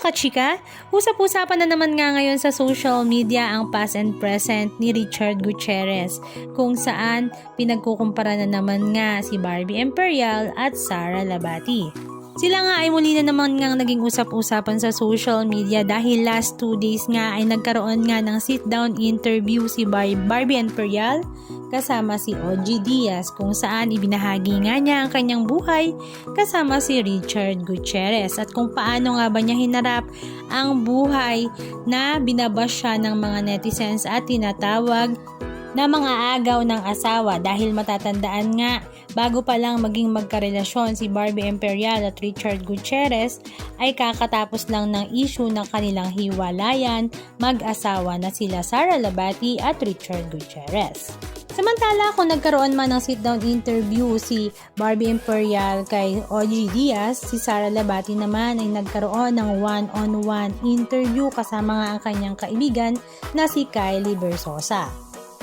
kachika, usap-usapan na naman nga ngayon sa social media ang past and present ni Richard Gutierrez, kung saan pinagkukumpara na naman nga si Barbie Imperial at Sara Labati. Sila nga ay muli na naman nga naging usap-usapan sa social media dahil last 2 days nga ay nagkaroon nga ng sit-down interview si Barbie Imperial kasama si OG Diaz, kung saan ibinahagi nga niya ang kanyang buhay kasama si Richard Gutierrez at kung paano nga ba niya hinarap ang buhay na binabash siya ng mga netizens at tinatawag na mga agaw ng asawa, dahil matatandaan nga bago pa lang maging magkarelasyon si Barbie Imperial at Richard Gutierrez ay kakatapos lang ng issue ng kanilang hiwalayan, mag-asawa na sila Sara Labati at Richard Gutierrez. Samantala, kung nagkaroon man ng sit-down interview si Barbie Imperial kay OG Diaz, si Sara Labati naman ay nagkaroon ng one-on-one interview kasama nga ang kanyang kaibigan na si Kylie Versosa,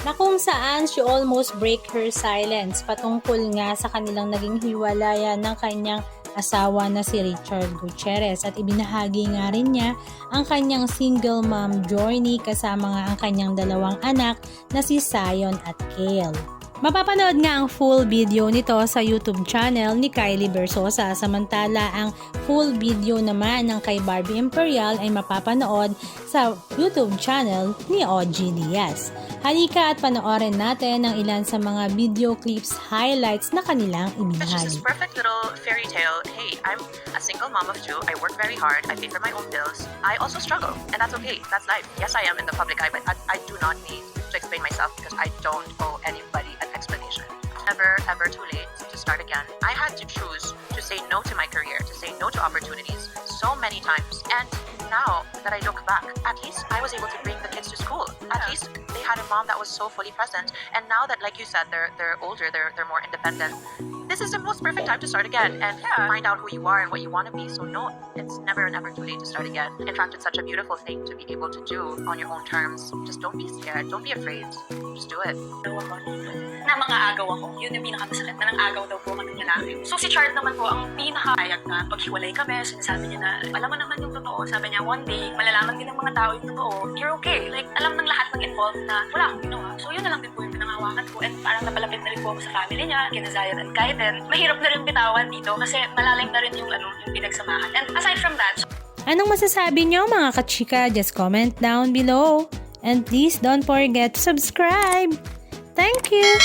na kung saan she almost break her silence patungkol nga sa kanilang naging hiwalayan ng kanyang asawa na si Richard Gutierrez, at ibinahagi nga rin niya ang kanyang single mom journey kasama nga ang kanyang 2 anak na si Zion at Kale. Mapapanood nga ang full video nito sa YouTube channel ni Kylie Versosa, samantala ang full video naman ng kay Barbie Imperial ay mapapanood sa YouTube channel ni OG Diaz. Halika at panoorin natin ang ilan sa mga video clips highlights na kanilang It's just ibinahagi. this perfect little fairy tale. Hey, I'm a single mom of 2. I work very hard. I pay for my own bills. I also struggle, and that's okay. That's life. Yes, I am in the public eye, but I do not need to explain myself because I don't owe anybody an explanation. Never, ever too late to start again. I had to choose to say no to my career, to say no to opportunities so many times. And now that I look back, at least I was able to bring the kids to school. At least they had a mom that was so fully present. And now that, like you said, they're older, they're more independent. This is the most perfect time to start again and find out who you are and what you want to be. So no, it's never too late to start again. In fact, it's such a beautiful thing to be able to do on your own terms. Just don't be scared. Don't be afraid. Just do it. Na mga agaw ako. Yun yung pinakamasakit na agaw daw po kaming lalaki. So si Chard naman po ang pinakahayag na paghiwalay kami. Sinasabi niya na, alam mo naman yung totoo. Sabi niya, one day, malalaman din ng mga tao yung totoo. You're okay. Like, alam ng lahat ng involved na wala akong ginawa. So yun na lang din po yung pinangawakan ko. And parang napalapit na rin po ako sa family niya, kina Zion and Kaiden. Mahirap na rin bitawan dito kasi malalim na rin yung pinagsamahan. And aside from that, Anong masasabi nyo mga kachika? Just comment down below. And please don't forget to subscribe. Thank you!